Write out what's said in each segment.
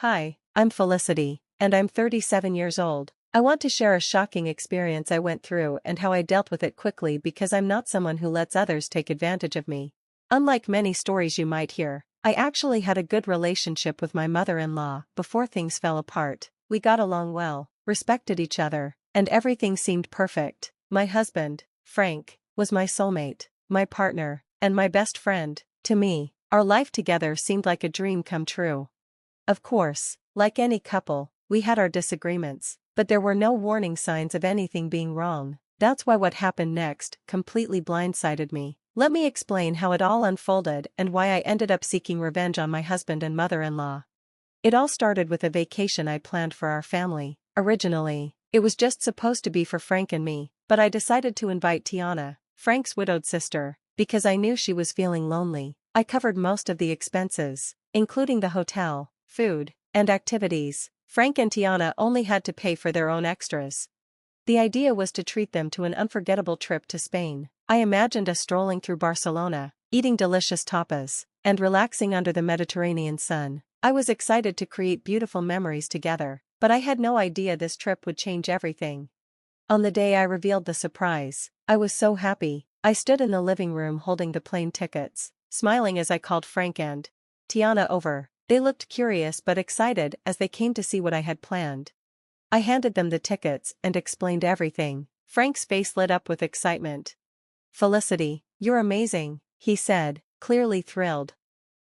Hi, I'm Felicity, and I'm 37 years old. I want to share a shocking experience I went through and how I dealt with it quickly because I'm not someone who lets others take advantage of me. Unlike many stories you might hear, I actually had a good relationship with my mother-in-law before things fell apart. We got along well, respected each other, and everything seemed perfect. My husband, Frank, was my soulmate, my partner, and my best friend. To me, our life together seemed like a dream come true. Of course, like any couple, we had our disagreements, but there were no warning signs of anything being wrong. That's why what happened next completely blindsided me. Let me explain how it all unfolded and why I ended up seeking revenge on my husband and mother-in-law. It all started with a vacation I planned for our family. Originally, it was just supposed to be for Frank and me, but I decided to invite Tiana, Frank's widowed sister, because I knew she was feeling lonely. I covered most of the expenses, including the hotel, food, and activities. Frank and Tiana only had to pay for their own extras. The idea was to treat them to an unforgettable trip to Spain. I imagined us strolling through Barcelona, eating delicious tapas, and relaxing under the Mediterranean sun. I was excited to create beautiful memories together, but I had no idea this trip would change everything. On the day I revealed the surprise, I was so happy. I stood in the living room holding the plane tickets, smiling as I called Frank and Tiana over. They looked curious but excited as they came to see what I had planned. I handed them the tickets and explained everything. Frank's face lit up with excitement. "Felicity, you're amazing," he said, clearly thrilled.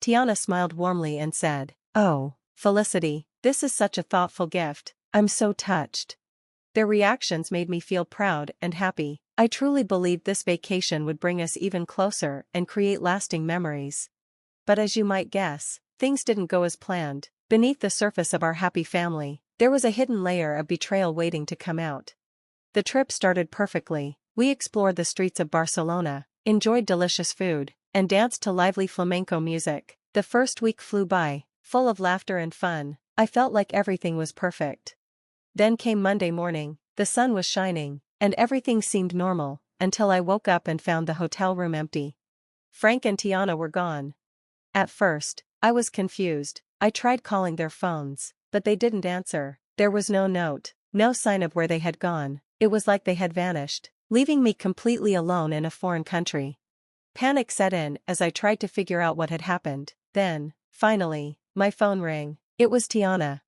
Tiana smiled warmly and said, "Oh, Felicity, this is such a thoughtful gift. I'm so touched." Their reactions made me feel proud and happy. I truly believed this vacation would bring us even closer and create lasting memories. But as you might guess, things didn't go as planned. Beneath the surface of our happy family, there was a hidden layer of betrayal waiting to come out. The trip started perfectly. We explored the streets of Barcelona, enjoyed delicious food, and danced to lively flamenco music. The first week flew by, full of laughter and fun. I felt like everything was perfect. Then came Monday morning. The sun was shining, and everything seemed normal, until I woke up and found the hotel room empty. Frank and Tiana were gone. At first, I was confused. I tried calling their phones, but they didn't answer. There was no note, no sign of where they had gone. It was like they had vanished, leaving me completely alone in a foreign country. Panic set in as I tried to figure out what had happened. Then, finally, my phone rang. It was Tiana.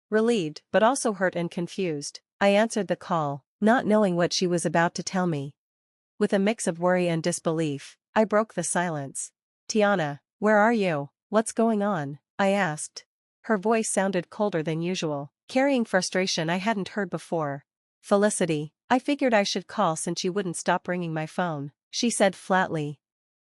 Relieved, but also hurt and confused, I answered the call, not knowing what she was about to tell me. With a mix of worry and disbelief, I broke the silence. "Tiana, where are you? What's going on?" I asked. Her voice sounded colder than usual, carrying frustration I hadn't heard before. "Felicity, I figured I should call since you wouldn't stop ringing my phone," she said flatly.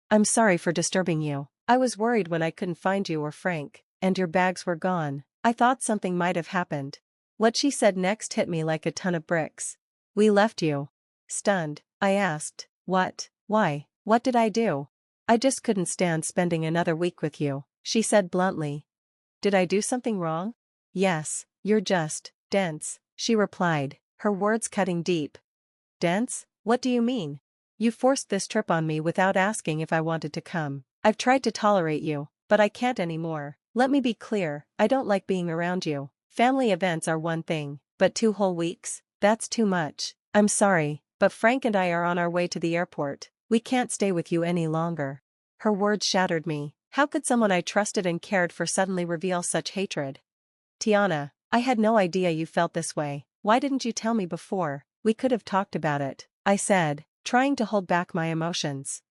"I'm sorry for disturbing you. I was worried when I couldn't find you or Frank, and your bags were gone. I thought something might have happened." What she said next hit me like a ton of bricks. "We left you." Stunned, I asked, "What? Why? What did I do?" "I just couldn't stand spending another week with you," she said bluntly. "Did I do something wrong?" "Yes, you're just dense," she replied, her words cutting deep. "Dense? What do you mean? You forced this trip on me without asking if I wanted to come. I've tried to tolerate you, but I can't anymore. Let me be clear, I don't like being around you. Family events are one thing, but 2 whole weeks? That's too much. I'm sorry, but Frank and I are on our way to the airport. We can't stay with you any longer." Her words shattered me. How could someone I trusted and cared for suddenly reveal such hatred? "Tiana, I had no idea you felt this way. Why didn't you tell me before? We could have talked about it," I said, trying to hold back my emotions.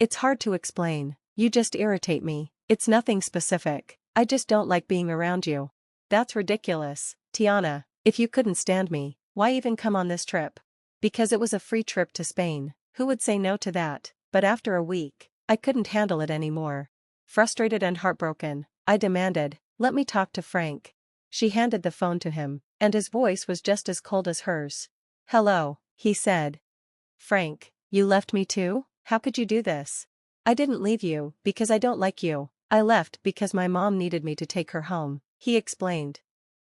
"It's hard to explain. You just irritate me. It's nothing specific. I just don't like being around you." "That's ridiculous, Tiana. If you couldn't stand me, why even come on this trip?" "Because it was a free trip to Spain. Who would say no to that?" But after a week, I couldn't handle it anymore. Frustrated and heartbroken, I demanded, "Let me talk to Frank." She handed the phone to him, and his voice was just as cold as hers. "Hello," he said. "Frank, you left me too? How could you do this?" "I didn't leave you because I don't like you. I left because my mom needed me to take her home," he explained.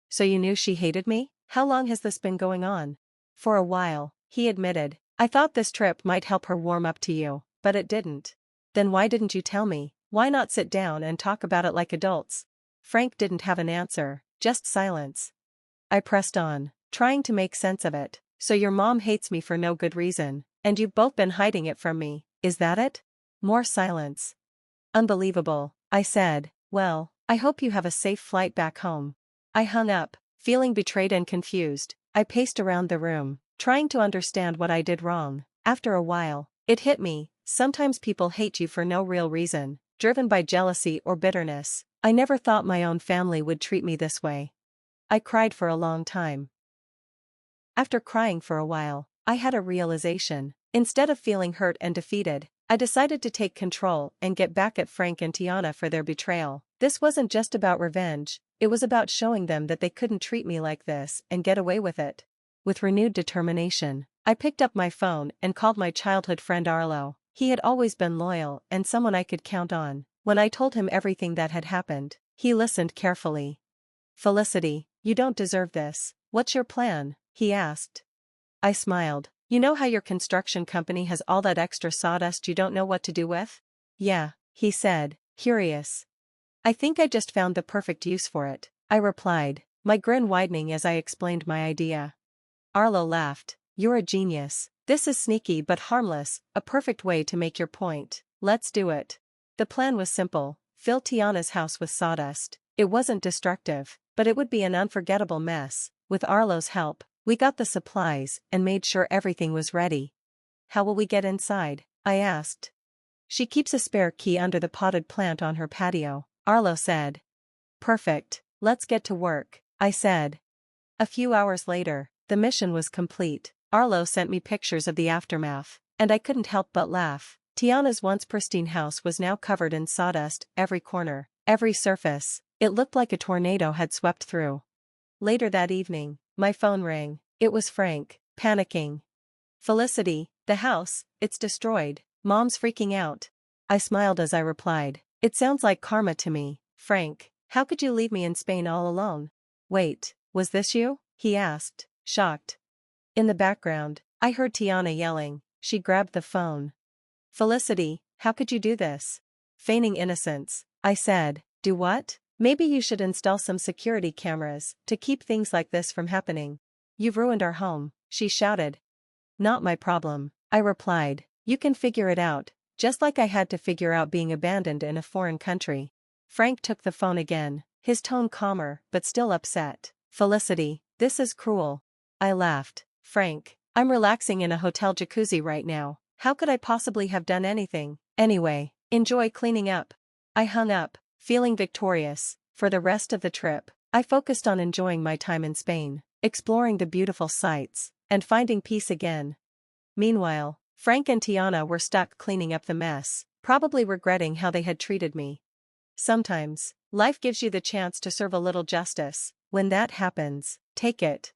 "So you knew she hated me? How long has this been going on?" "For a while," he admitted. "I thought this trip might help her warm up to you, but it didn't." "Then why didn't you tell me? Why not sit down and talk about it like adults?" Frank didn't have an answer, just silence. I pressed on, trying to make sense of it. So your mom hates me for no good reason, and you've both been hiding it from me, is that it? More silence. Unbelievable, I said. Well, I hope you have a safe flight back home. I hung up, feeling betrayed and confused. I paced around the room, trying to understand what I did wrong. After a while, it hit me. Sometimes people hate you for no real reason, driven by jealousy or bitterness. I never thought my own family would treat me this way. I cried for a long time. After crying for a while, I had a realization. Instead of feeling hurt and defeated, I decided to take control and get back at Frank and Tiana for their betrayal. This wasn't just about revenge, it was about showing them that they couldn't treat me like this and get away with it. With renewed determination, I picked up my phone and called my childhood friend Arlo. He had always been loyal and someone I could count on. When I told him everything that had happened, he listened carefully. "Felicity, you don't deserve this. What's your plan?" he asked. I smiled. "You know how your construction company has all that extra sawdust you don't know what to do with?" "Yeah," he said, curious. "I think I just found the perfect use for it," I replied, my grin widening as I explained my idea. Arlo laughed. "You're a genius. This is sneaky but harmless, a perfect way to make your point. Let's do it." The plan was simple: fill Tiana's house with sawdust. It wasn't destructive, but it would be an unforgettable mess. With Arlo's help, we got the supplies and made sure everything was ready. "How will we get inside?" I asked. "She keeps a spare key under the potted plant on her patio," Arlo said. "Perfect, let's get to work," I said. A few hours later, the mission was complete. Arlo sent me pictures of the aftermath, and I couldn't help but laugh. Tiana's once pristine house was now covered in sawdust, every corner, every surface. It looked like a tornado had swept through. Later that evening, my phone rang. It was Frank, panicking. "Felicity, the house, it's destroyed. Mom's freaking out." I smiled as I replied, "It sounds like karma to me, Frank. How could you leave me in Spain all alone?" "Wait, was this you?" he asked, shocked. In the background, I heard Tiana yelling. She grabbed the phone. "Felicity, how could you do this?" Feigning innocence, I said. "Do what?" "Maybe you should install some security cameras to keep things like this from happening. You've ruined our home," she shouted. "Not my problem," I replied. "You can figure it out, just like I had to figure out being abandoned in a foreign country." Frank took the phone again, his tone calmer but still upset. "Felicity, this is cruel." I laughed. "Frank, I'm relaxing in a hotel jacuzzi right now. How could I possibly have done anything? Anyway, enjoy cleaning up." I hung up, feeling victorious. For the rest of the trip, I focused on enjoying my time in Spain, exploring the beautiful sights, and finding peace again. Meanwhile, Frank and Tiana were stuck cleaning up the mess, probably regretting how they had treated me. Sometimes, life gives you the chance to serve a little justice. When that happens, take it.